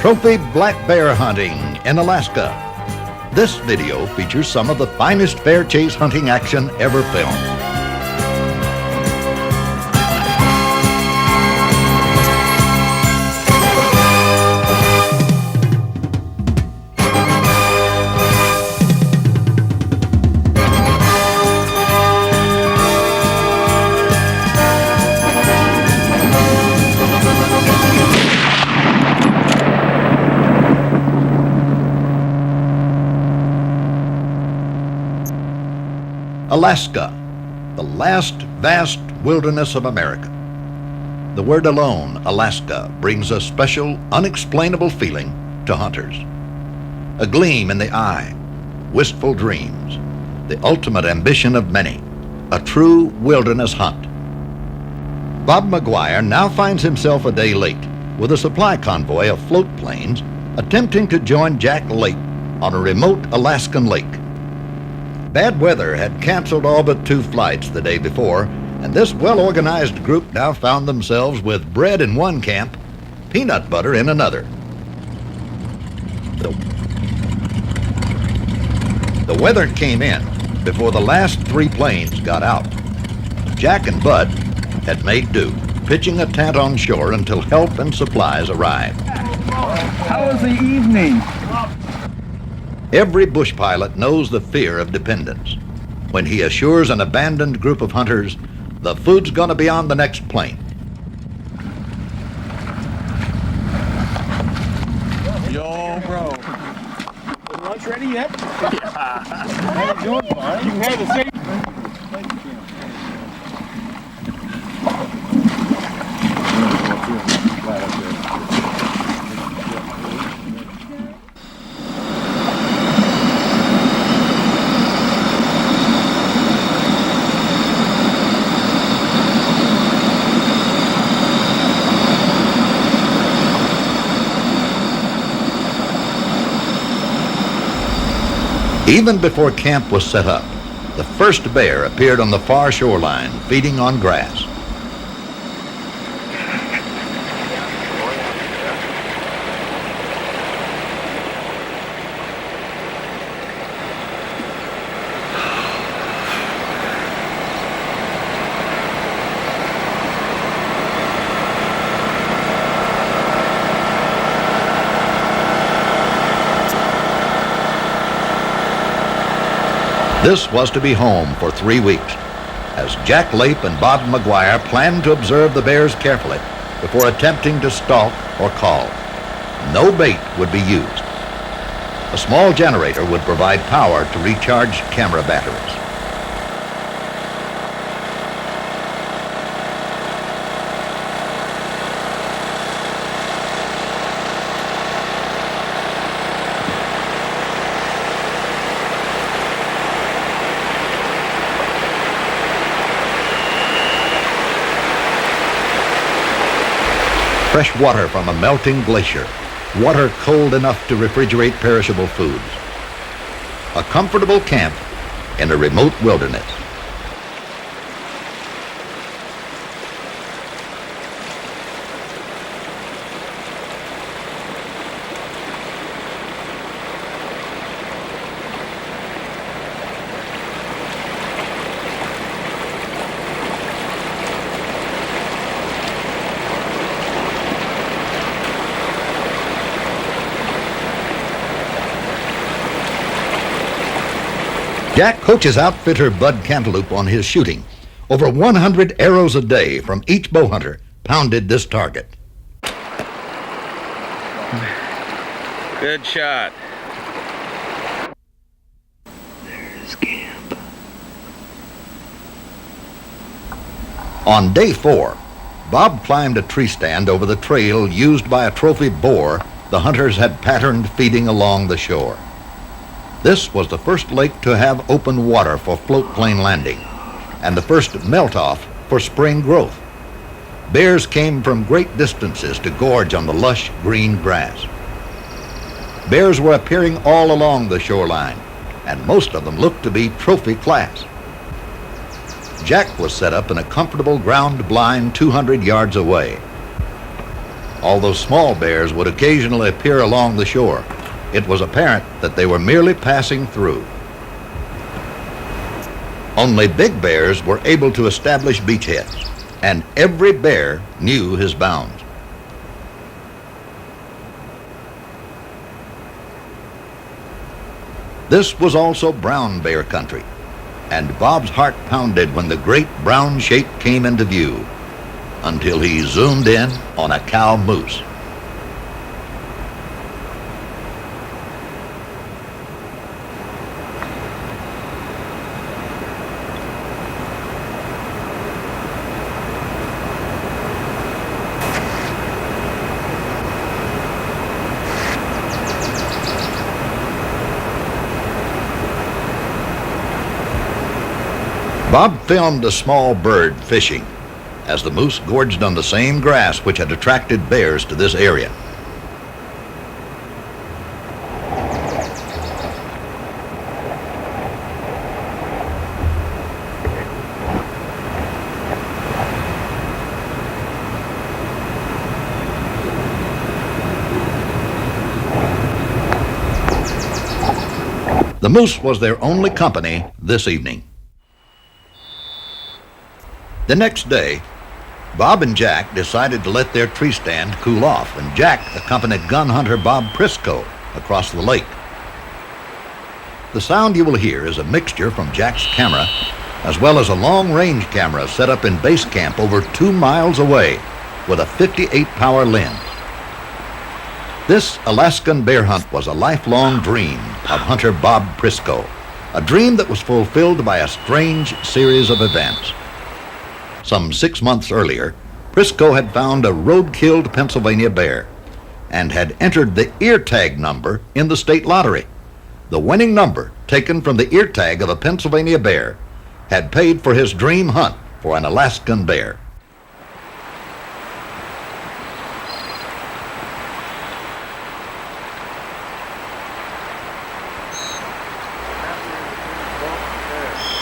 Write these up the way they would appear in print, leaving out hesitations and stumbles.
Trophy black bear hunting in Alaska. This video features some of the finest bear chase hunting action ever filmed. Alaska, the last vast wilderness of America. The word alone, Alaska, brings a special, unexplainable feeling to hunters. A gleam in the eye, wistful dreams, the ultimate ambition of many, a true wilderness hunt. Bob McGuire now finds himself a day late with a supply convoy of float planes attempting to join Jack Lape on a remote Alaskan lake. Bad weather had canceled all but 2 flights the day before, and this well-organized group now found themselves with bread in one camp, peanut butter in another. The weather came in before the last 3 planes got out. Jack and Bud had made do, pitching a tent on shore until help and supplies arrived. How was the evening? Every bush pilot knows the fear of dependence. When he assures an abandoned group of hunters, the food's gonna be on the next plane. Yo, bro. Is lunch ready yet? Yeah. How you doing, bud? You can have the same. Even before camp was set up, the first bear appeared on the far shoreline, feeding on grass. This was to be home for 3 weeks, as Jack Lape and Bob McGuire planned to observe the bears carefully before attempting to stalk or call. No bait would be used. A small generator would provide power to recharge camera batteries. Fresh water from a melting glacier, water cold enough to refrigerate perishable foods. A comfortable camp in a remote wilderness. Jack coaches outfitter Bud Cantaloupe on his shooting. Over 100 arrows a day from each bow hunter pounded this target. Good shot. There's camp. On day 4, Bob climbed a tree stand over the trail used by a trophy boar the hunters had patterned feeding along the shore. This was the first lake to have open water for float plane landing, and the first melt-off for spring growth. Bears came from great distances to gorge on the lush green grass. Bears were appearing all along the shoreline, and most of them looked to be trophy class. Jack was set up in a comfortable ground blind 200 yards away. Although small bears would occasionally appear along the shore, it was apparent that they were merely passing through. Only big bears were able to establish beachheads, and every bear knew his bounds. This was also brown bear country, and Bob's heart pounded when the great brown shape came into view, until he zoomed in on a cow moose. Bob filmed a small bird fishing as the moose gorged on the same grass which had attracted bears to this area. The moose was their only company this evening. The next day, Bob and Jack decided to let their tree stand cool off, and Jack accompanied gun hunter Bob Prisco across the lake. The sound you will hear is a mixture from Jack's camera, as well as a long-range camera set up in base camp over 2 miles away with a 58-power lens. This Alaskan bear hunt was a lifelong dream of hunter Bob Prisco, a dream that was fulfilled by a strange series of events. Some 6 months earlier, Prisco had found a road-killed Pennsylvania bear and had entered the ear tag number in the state lottery. The winning number, taken from the ear tag of a Pennsylvania bear, had paid for his dream hunt for an Alaskan bear.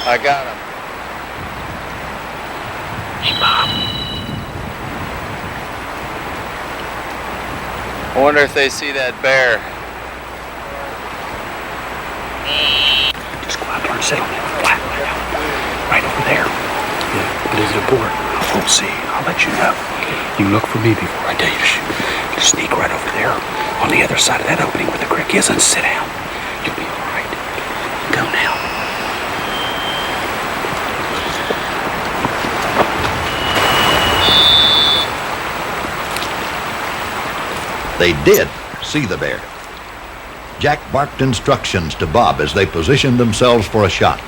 I got him. Hey, Bob. I wonder if they see that bear. Just go out there and sit on that flat right over there. Yeah, but is it a board? I won't see. I'll let you know. You look for me before I tell you to shoot. You sneak right over there on the other side of that opening where the creek is and sit down. You'll be all right. Go now. They did see the bear. Jack barked instructions to Bob as they positioned themselves for a shot.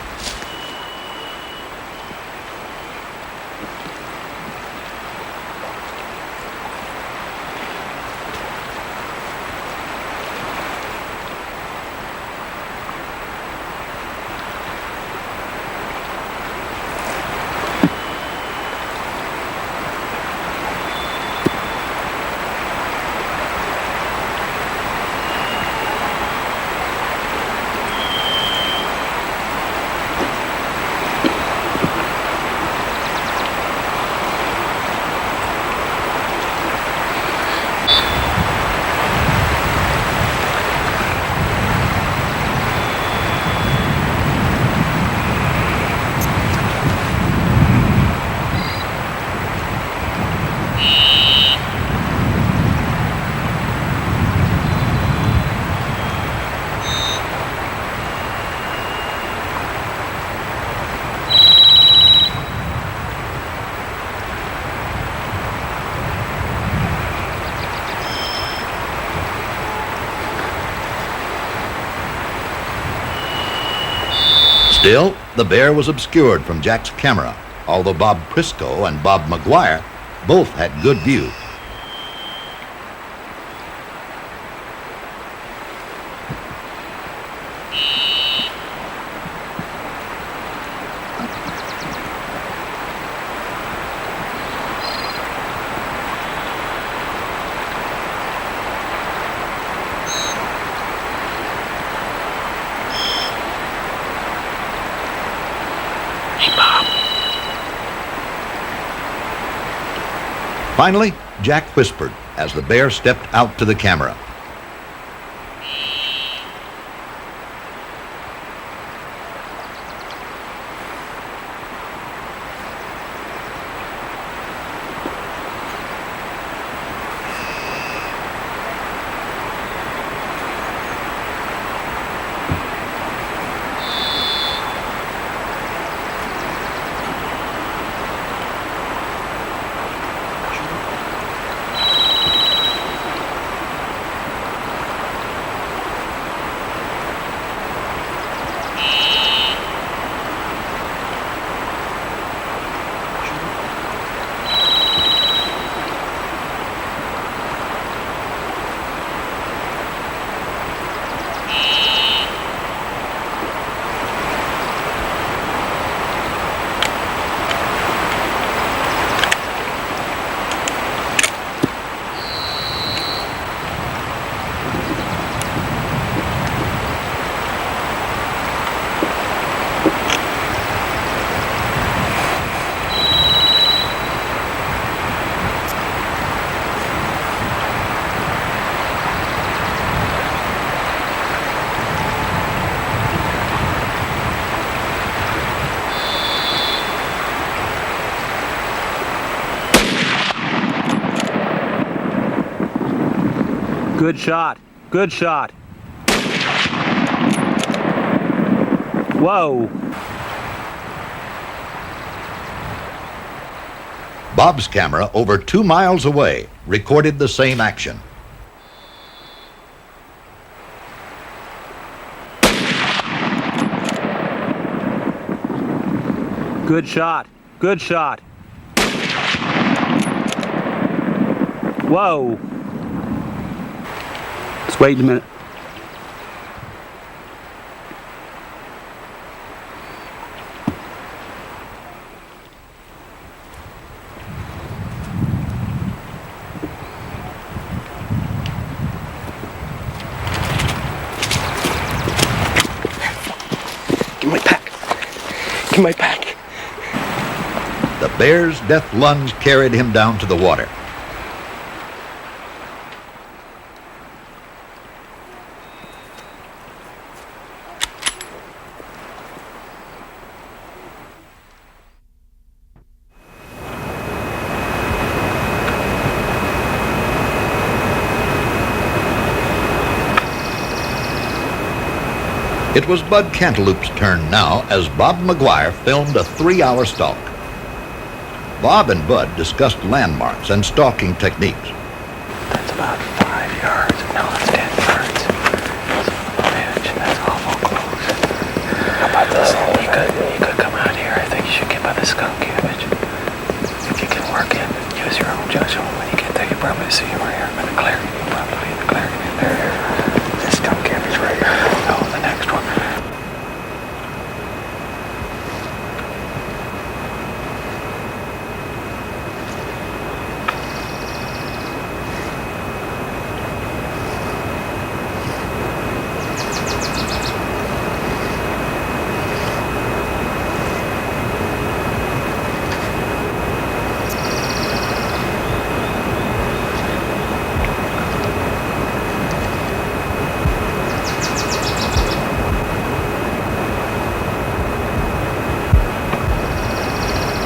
Still, the bear was obscured from Jack's camera, although Bob Prisco and Bob McGuire both had good view. Finally, Jack whispered, as the bear stepped out to the camera. Good shot. Good shot. Whoa. Bob's camera, over 2 miles away, recorded the same action. Good shot. Good shot. Whoa. Just wait a minute. Give me my pack. Give me my pack. The bear's death lunge carried him down to the water. It was Bud Cantaloupe's turn now as Bob McGuire filmed a 3-hour stalk. Bob and Bud discussed landmarks and stalking techniques. That's about 5 yards. No, that's 10 yards. Bitch, that's awful close. How about this? You could come out here. I think you should get by the skunk cabbage. If you can work it, use your own judgment. When you get there, you probably see him right here in the clearing. You'll probably be in the clearing. There. This skunk cabbage right here. Oh, the next one.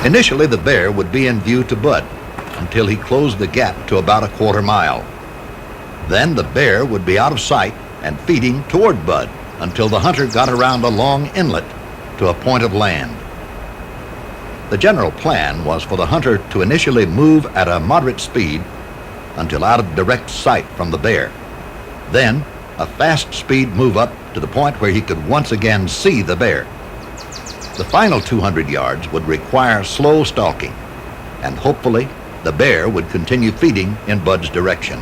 Initially, the bear would be in view to Bud until he closed the gap to about a 1/4 mile. Then the bear would be out of sight and feeding toward Bud until the hunter got around a long inlet to a point of land. The general plan was for the hunter to initially move at a moderate speed until out of direct sight from the bear. Then a fast speed move up to the point where he could once again see the bear. The final 200 yards would require slow stalking, and hopefully the bear would continue feeding in Bud's direction.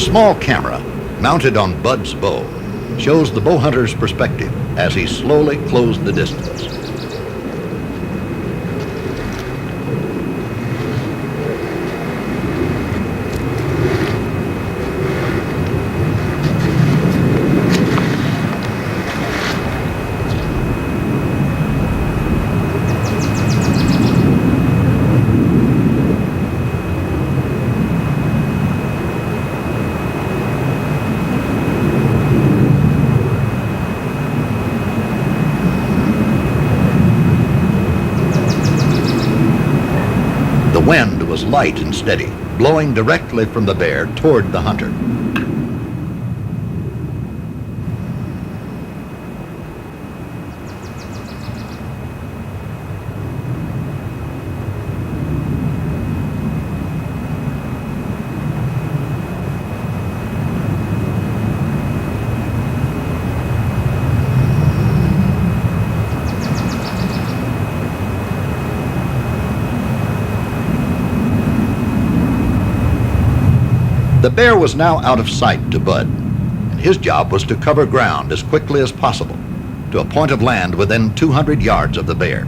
small camera, mounted on Bud's bow, shows the bow hunter's perspective as he slowly closed the distance. The wind was light and steady, blowing directly from the bear toward the hunter. The bear was now out of sight to Bud, and his job was to cover ground as quickly as possible to a point of land within 200 yards of the bear.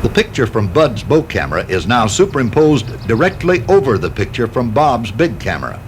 The picture from Bud's bow camera is now superimposed directly over the picture from Bob's big camera.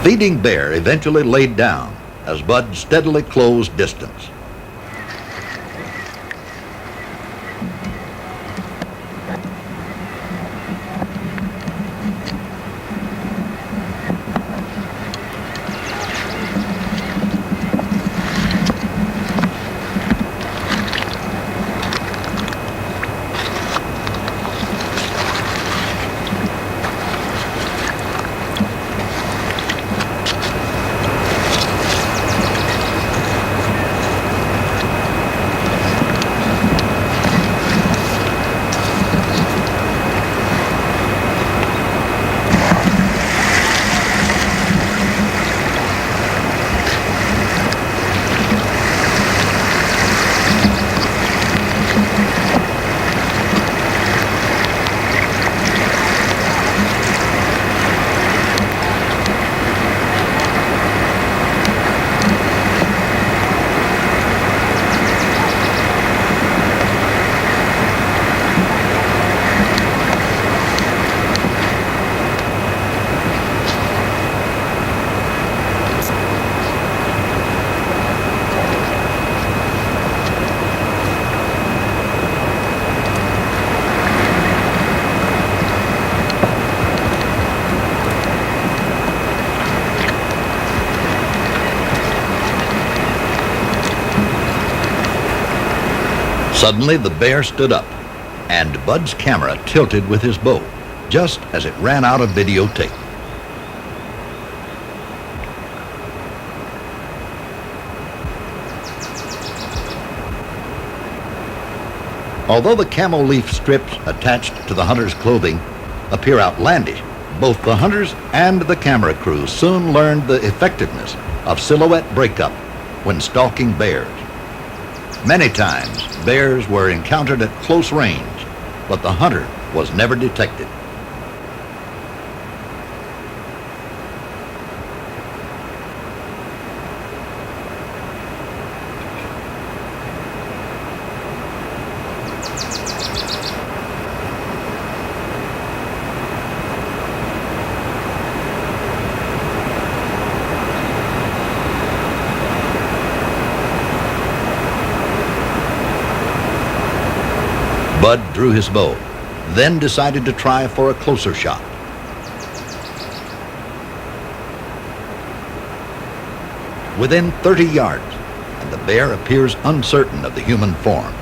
feeding bear eventually laid down as Bud steadily closed distance. Suddenly, the bear stood up, and Bud's camera tilted with his bow, just as it ran out of videotape. Although the camel leaf strips attached to the hunter's clothing appear outlandish, both the hunters and the camera crew soon learned the effectiveness of silhouette breakup when stalking bears. Many times, bears were encountered at close range, but the hunter was never detected. Bud drew his bow, then decided to try for a closer shot. Within 30 yards, and the bear appears uncertain of the human form.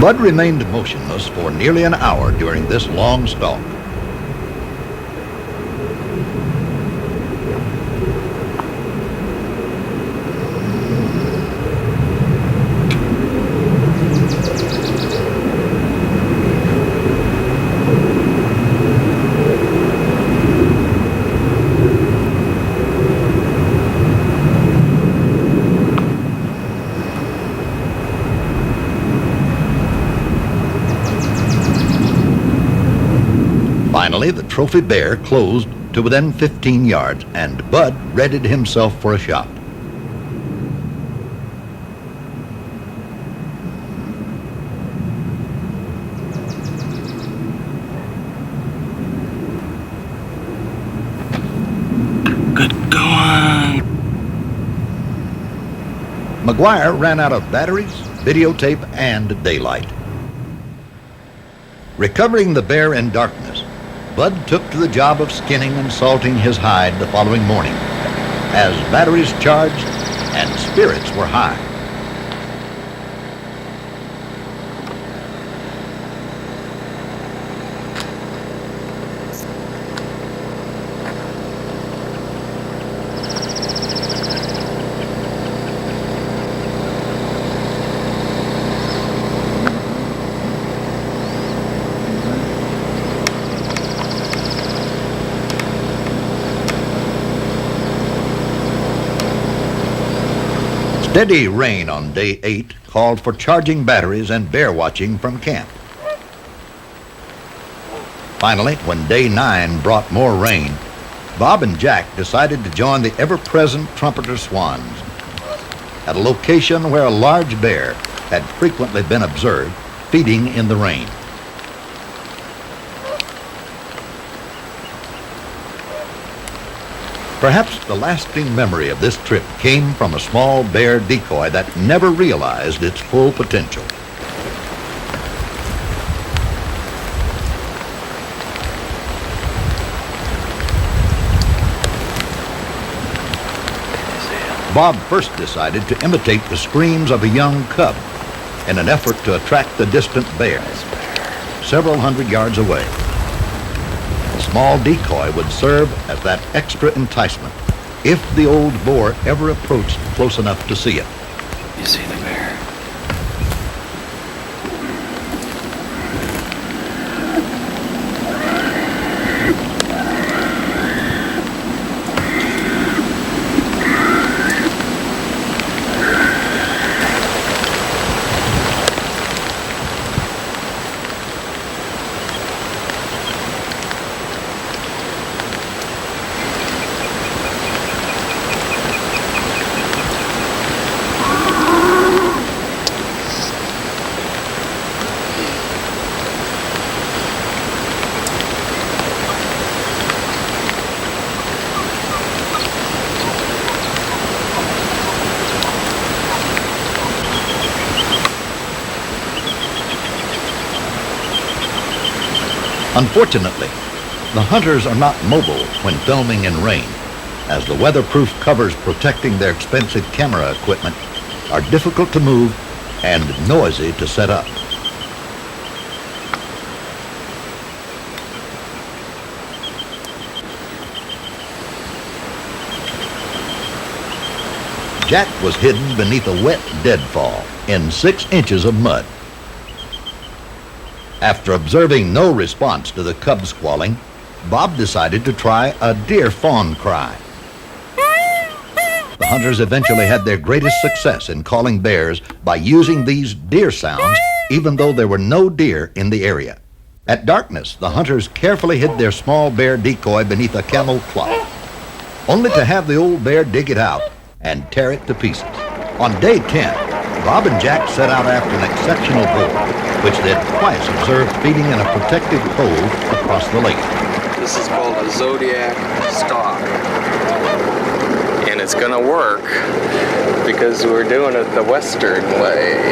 Bud remained motionless for nearly an hour during this long stalk. Finally, the trophy bear closed to within 15 yards, and Bud readied himself for a shot. Good going. McGuire ran out of batteries, videotape, and daylight. Recovering the bear in darkness, Bud took to the job of skinning and salting his hide the following morning, as batteries charged and spirits were high. Steady rain on day 8 called for charging batteries and bear watching from camp. Finally, when day 9 brought more rain, Bob and Jack decided to join the ever-present trumpeter swans at a location where a large bear had frequently been observed feeding in the rain. Perhaps the lasting memory of this trip came from a small bear decoy that never realized its full potential. Bob first decided to imitate the screams of a young cub in an effort to attract the distant bear several hundred yards away. A small decoy would serve as that extra enticement if the old boar ever approached close enough to see it. You see the bear? Unfortunately, the hunters are not mobile when filming in rain, as the weatherproof covers protecting their expensive camera equipment are difficult to move and noisy to set up. Jack was hidden beneath a wet deadfall in 6 inches of mud. After observing no response to the cub squalling, Bob decided to try a deer fawn cry. The hunters eventually had their greatest success in calling bears by using these deer sounds, even though there were no deer in the area. At darkness, the hunters carefully hid their small bear decoy beneath a camel cloth, only to have the old bear dig it out and tear it to pieces. On day 10, Bob and Jack set out after an exceptional boar, which they had twice observed feeding in a protected cove across the lake. This is called a Zodiac stalk. And it's gonna work because we're doing it the Western way.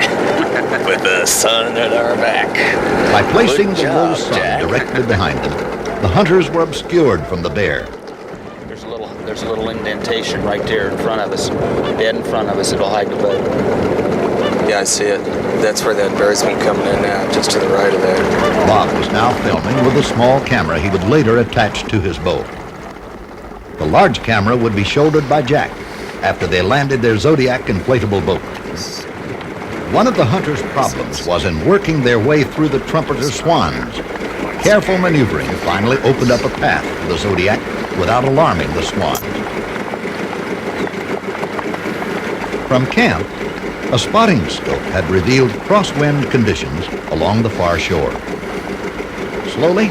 With the sun at our back. By placing Good the low job, sun Jack. directly behind them, the hunters were obscured from the bear. There's a little indentation right there in front of us. Dead in front of us, it'll hide the boat. Yeah, I see it. That's where that bear's been coming in now, just to the right of that. Bob was now filming with a small camera he would later attach to his bow. The large camera would be shouldered by Jack after they landed their Zodiac inflatable boat. One of the hunters' problems was in working their way through the trumpeter swans. Careful maneuvering finally opened up a path for the Zodiac without alarming the swans. From camp, a spotting scope had revealed crosswind conditions along the far shore. Slowly,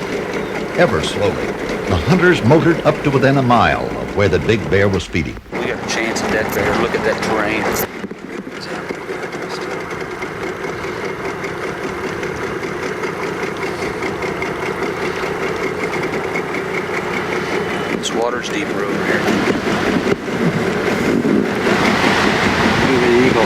ever slowly, the hunters motored up to within a mile of where the big bear was feeding. We got a chance at that bear. Look at that terrain. This water's deeper over here. Look at the eagle.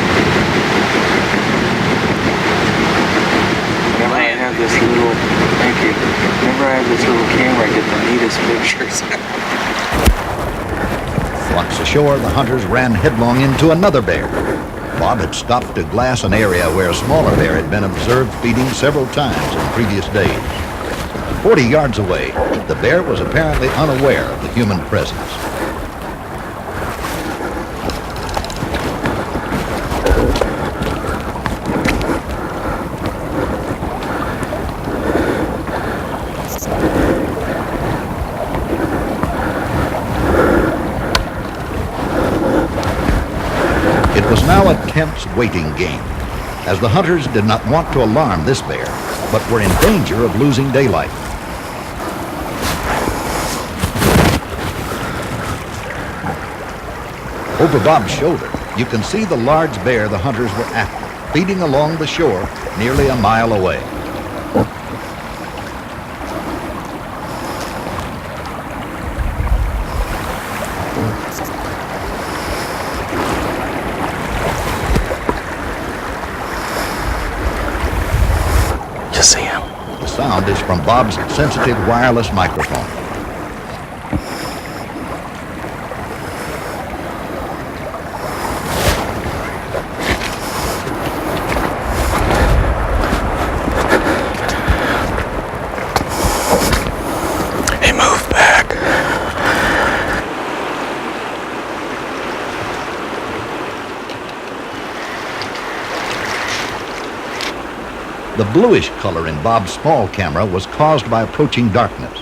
Whenever I have this little, thank you. Whenever I have this little camera, I get the neatest pictures. Once ashore, the hunters ran headlong into another bear. Bob had stopped to glass an area where a smaller bear had been observed feeding several times in previous days. 40 yards away, the bear was apparently unaware of the human presence. It was now a intense waiting game, as the hunters did not want to alarm this bear, but were in danger of losing daylight. Over Bob's shoulder, you can see the large bear the hunters were after, feeding along the shore nearly a mile away. You see him? The sound is from Bob's sensitive wireless microphone. He moved back. The bluish color in Bob's small camera was caused by approaching darkness.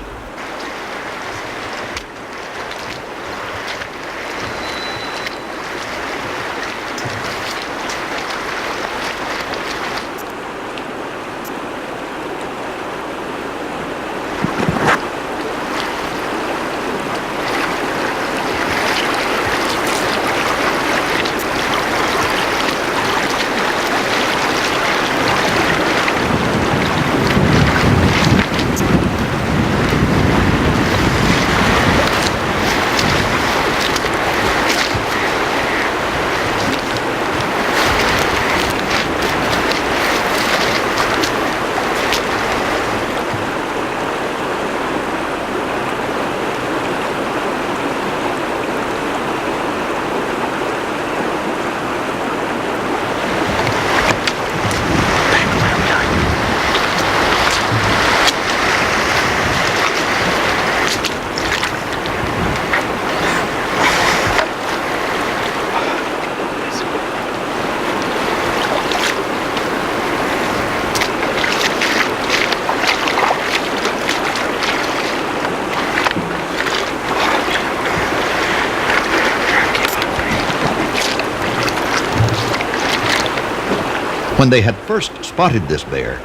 When they had first spotted this bear,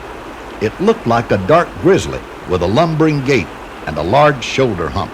it looked like a dark grizzly with a lumbering gait and a large shoulder hump.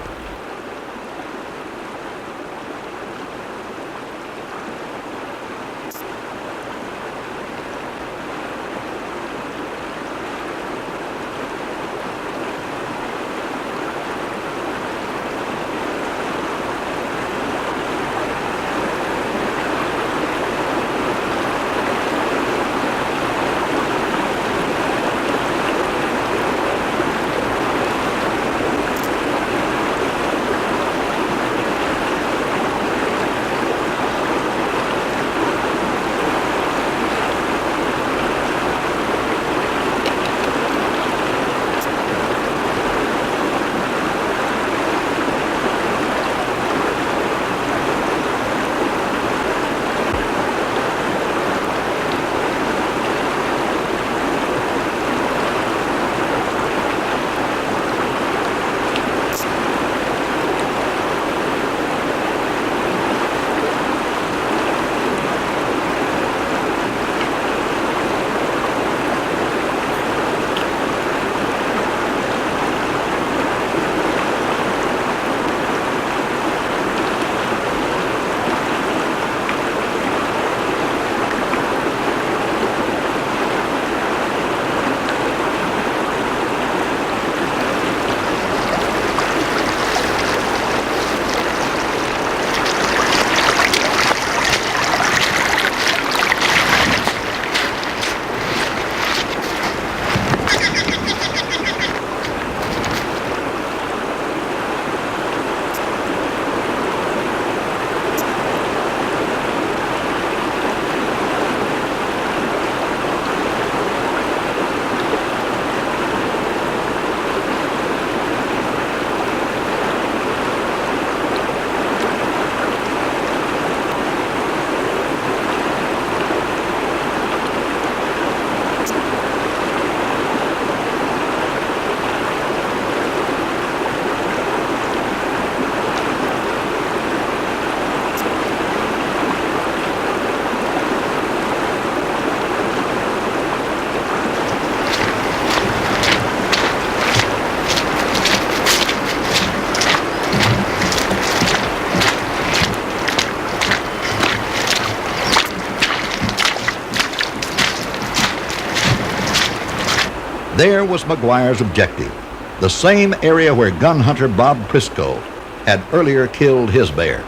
There was McGuire's objective, the same area where gun hunter Bob Prisco had earlier killed his bear.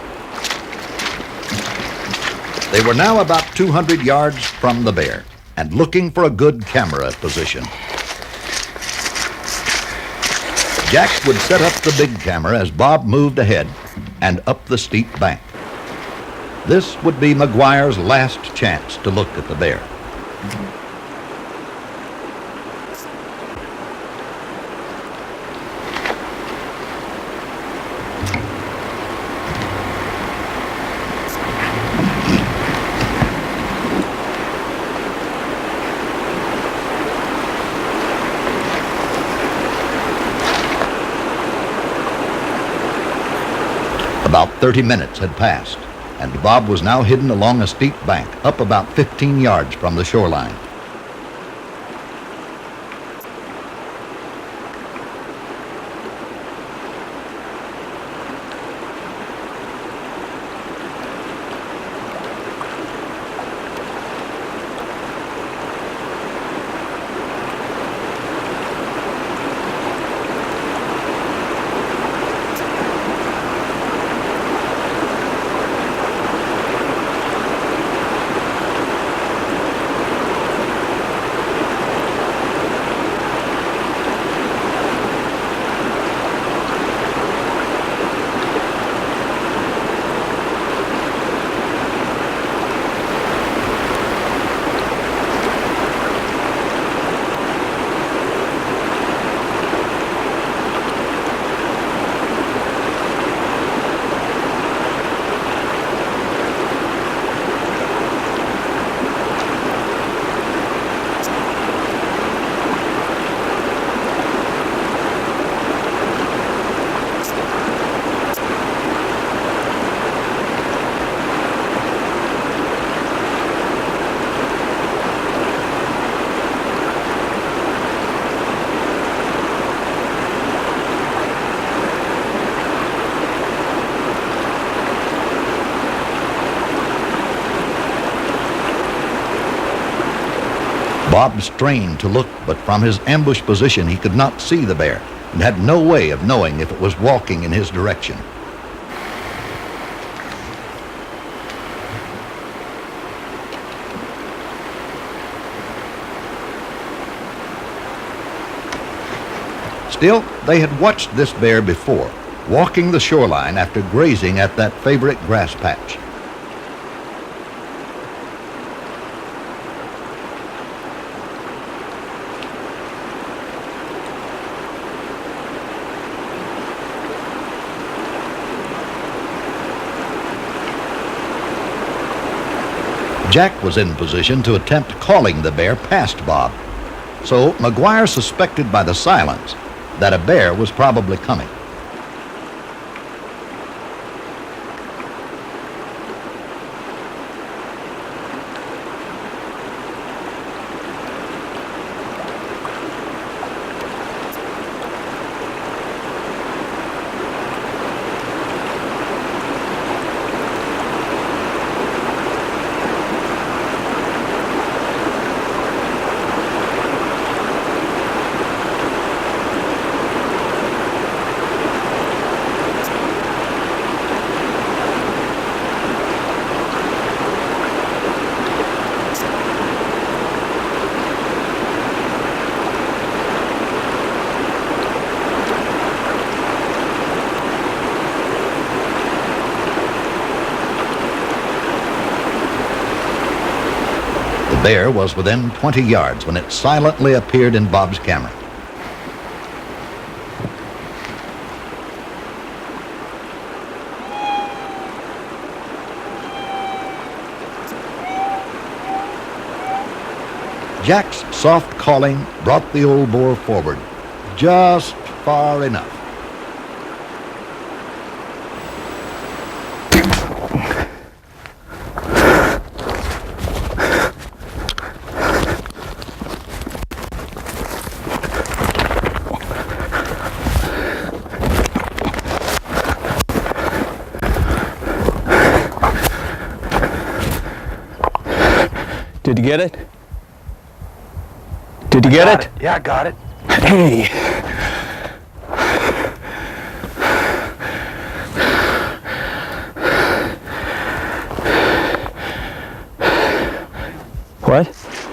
They were now about 200 yards from the bear and looking for a good camera position. Jack would set up the big camera as Bob moved ahead and up the steep bank. This would be McGuire's last chance to look at the bear. About 30 minutes had passed, and Bob was now hidden along a steep bank up about 15 yards from the shoreline. Bob strained to look, but from his ambush position he could not see the bear and had no way of knowing if it was walking in his direction. Still, they had watched this bear before, walking the shoreline after grazing at that favorite grass patch. Jack was in position to attempt calling the bear past Bob, so McGuire suspected by the silence that a bear was probably coming. The bear was within 20 yards when it silently appeared in Bob's camera. Jack's soft calling brought the old boar forward, just far enough. Did you get it? Did you get got it? Yeah, I got it. Hey. What?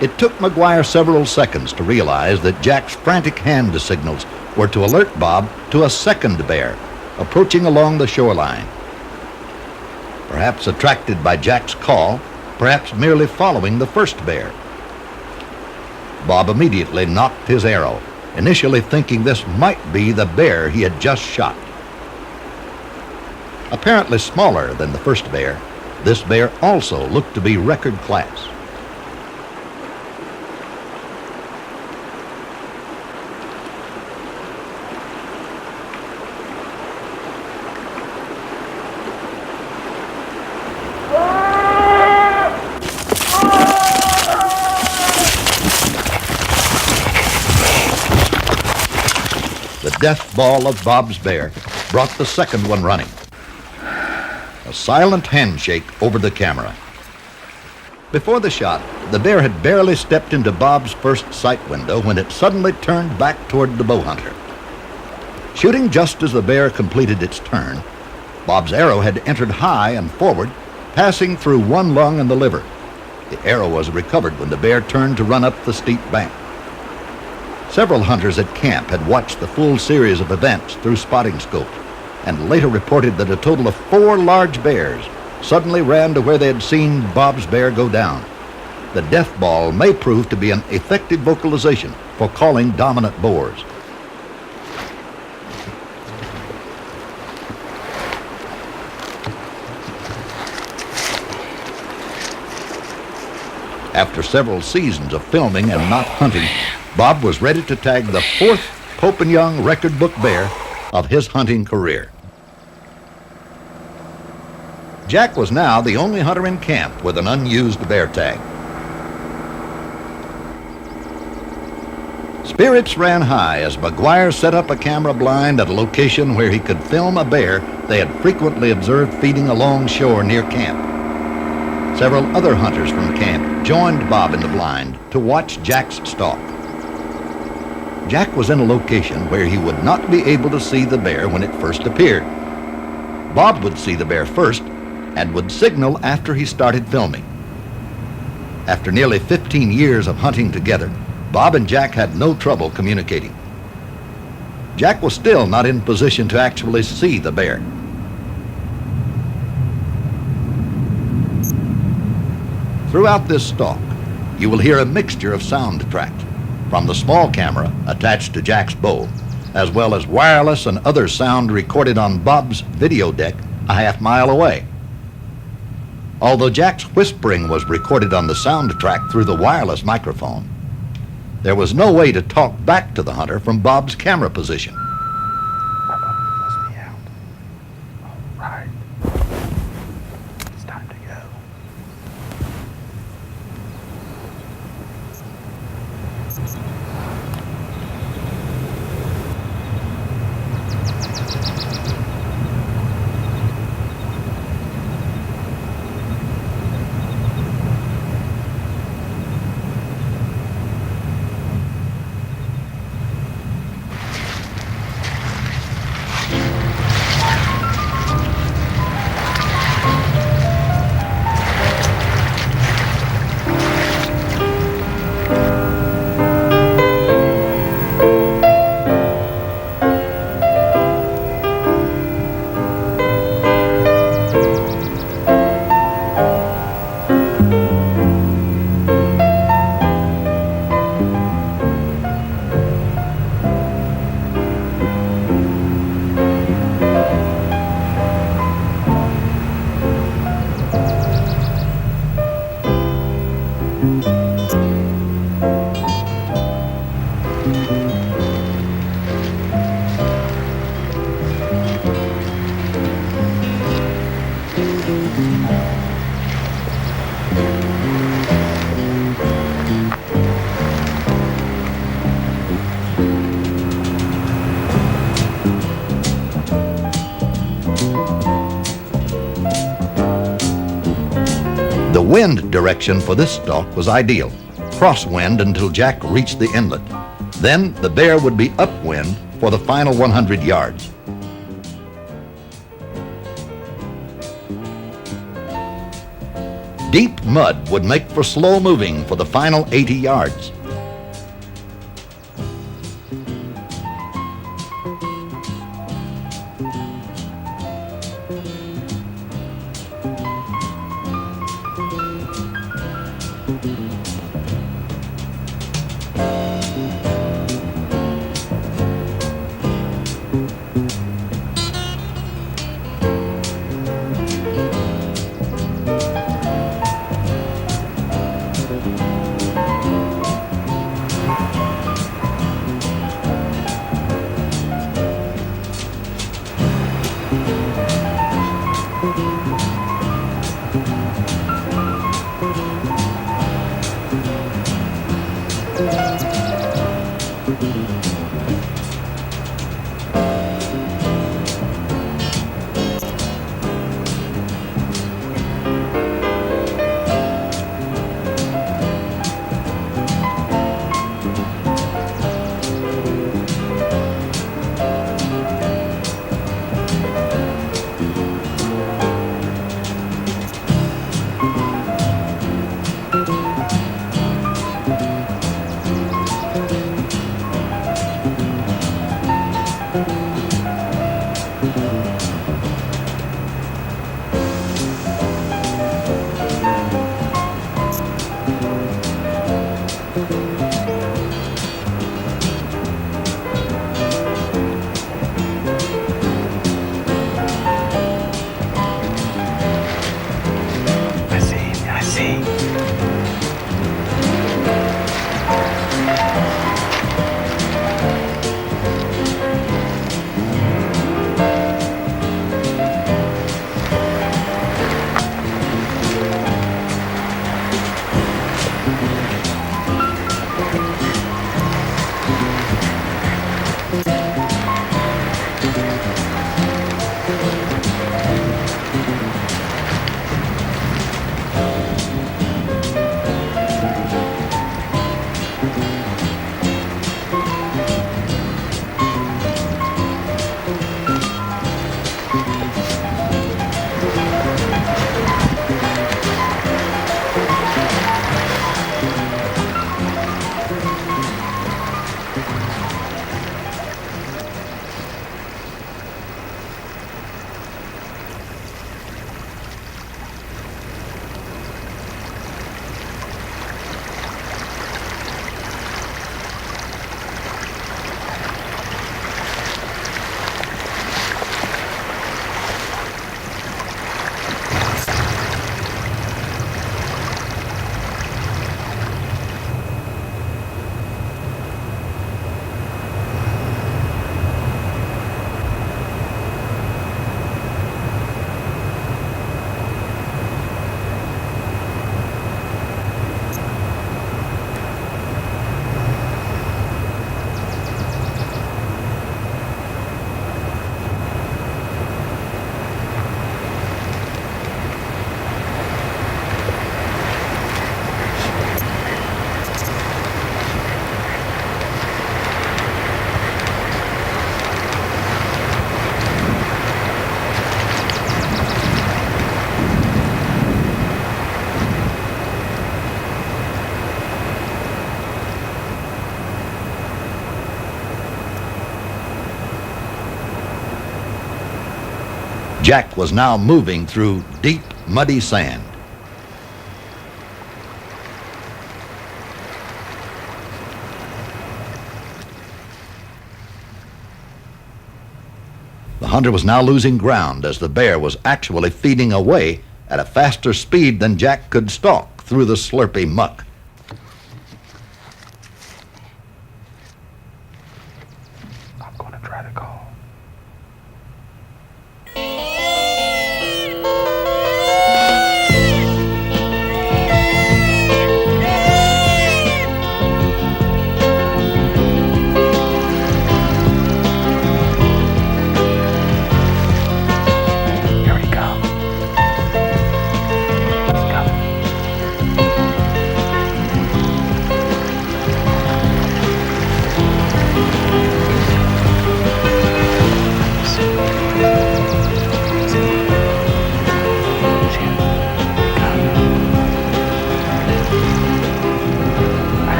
It took McGuire several seconds to realize that Jack's frantic hand signals were to alert Bob to a second bear approaching along the shoreline. Perhaps attracted by Jack's call, perhaps merely following the first bear. Bob immediately nocked his arrow, initially thinking this might be the bear he had just shot. Apparently smaller than the first bear, this bear also looked to be record class. The death ball of Bob's bear brought the second one running. A silent handshake over the camera. Before the shot, the bear had barely stepped into Bob's first sight window when it suddenly turned back toward the bow hunter. Shooting just as the bear completed its turn, Bob's arrow had entered high and forward, passing through one lung and the liver. The arrow was recovered when the bear turned to run up the steep bank. Several hunters at camp had watched the full series of events through spotting scope and later reported that a total of 4 large bears suddenly ran to where they had seen Bob's bear go down. The death ball may prove to be an effective vocalization for calling dominant boars. After several seasons of filming and not hunting, Bob was ready to tag the 4th Pope and Young record book bear of his hunting career. Jack was now the only hunter in camp with an unused bear tag. Spirits ran high as McGuire set up a camera blind at a location where he could film a bear they had frequently observed feeding along shore near camp. Several other hunters from camp joined Bob in the blind to watch Jack's stalk. Jack was in a location where he would not be able to see the bear when it first appeared. Bob would see the bear first and would signal after he started filming. After nearly 15 years of hunting together, Bob and Jack had no trouble communicating. Jack was still not in position to actually see the bear. Throughout this stalk, you will hear a mixture of sound tracks from the small camera attached to Jack's bow, as well as wireless and other sound recorded on Bob's video deck a half-mile away. Although Jack's whispering was recorded on the sound track through the wireless microphone, there was no way to talk back to the hunter from Bob's camera position. Let me out. All right. It's time to go. The wind direction for this stalk was ideal. crosswind until Jack reached the inlet. Then the bear would be upwind for the final 100 yards. Deep mud would make for slow moving for the final 80 yards. Jack was now moving through deep, muddy sand. The hunter was now losing ground as the bear was actually feeding away at a faster speed than Jack could stalk through the slurpy muck. I'm going to try to call.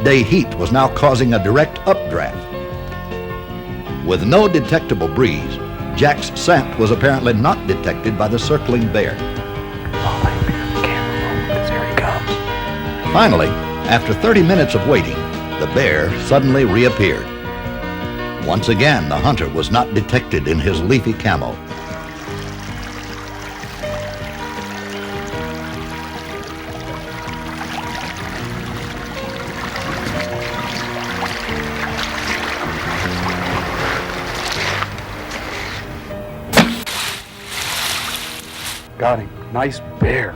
midday heat was now causing a direct updraft. With no detectable breeze, Jack's scent was apparently not detected by the circling bear. Oh, Lape, the camera, because there he comes. Finally, after 30 minutes of waiting, the bear suddenly reappeared. Once again, the hunter was not detected in his leafy camo. Got him. Nice bear.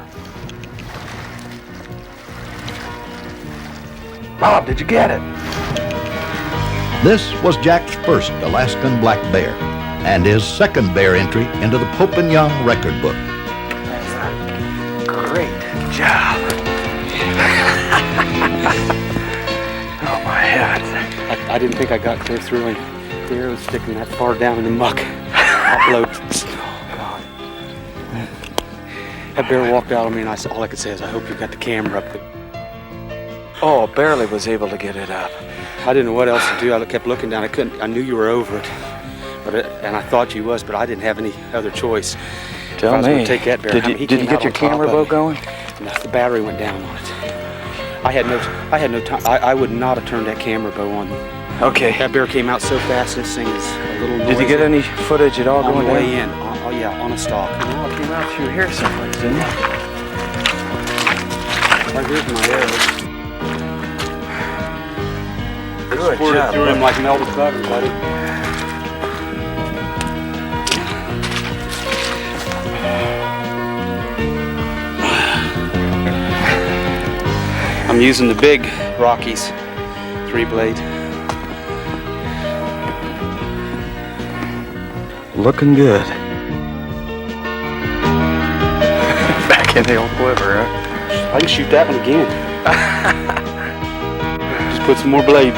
Bob, did you get it? This was Jack's first Alaskan black bear, and his second bear entry into the Pope and Young record book. Great job. Oh, my head. I didn't think I got clear through, and there was sticking that far down in the muck. Upload. Oh, God. That bear walked out on me, and all I could say is, I hope you got the camera up. Oh, barely was able to get it up. I didn't know what else to do. I kept looking down. I knew you were over it, and I thought you was, but I didn't have any other choice. Tell if I was me, going to take that bear. did you get your camera bow going? No, the battery went down on it. I had no time. I would not have turned that camera bow on. Okay. That bear came out so fast. This thing is a little noisy. Did you get any footage at all on going the down? way in? Oh yeah, on a stalk. Well, it came out through here someplace, didn't it? Right here's my arrow. Good Poured it job. through him like melted butter, buddy. I'm using the big Rockies 3-blade. Looking good. Back in the old quiver, huh? I can shoot that one again. Just put some more blade.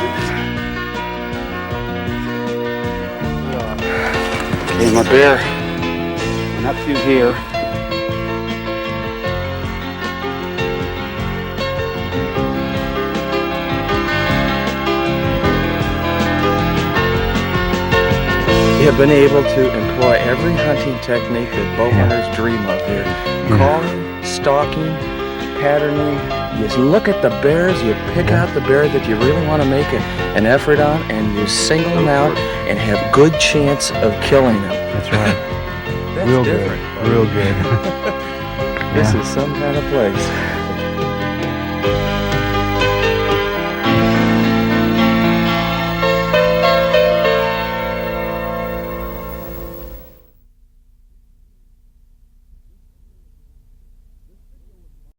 Okay, my bear went up through here. We have been able to employ every hunting technique that bow hunters dream of here. Calling, stalking, patterning. You look at the bears, you pick out the bear that you really want to make an effort on, and you single them out and have good chance of killing them. That's right. That's Real different. good. Real good. This is some kind of place.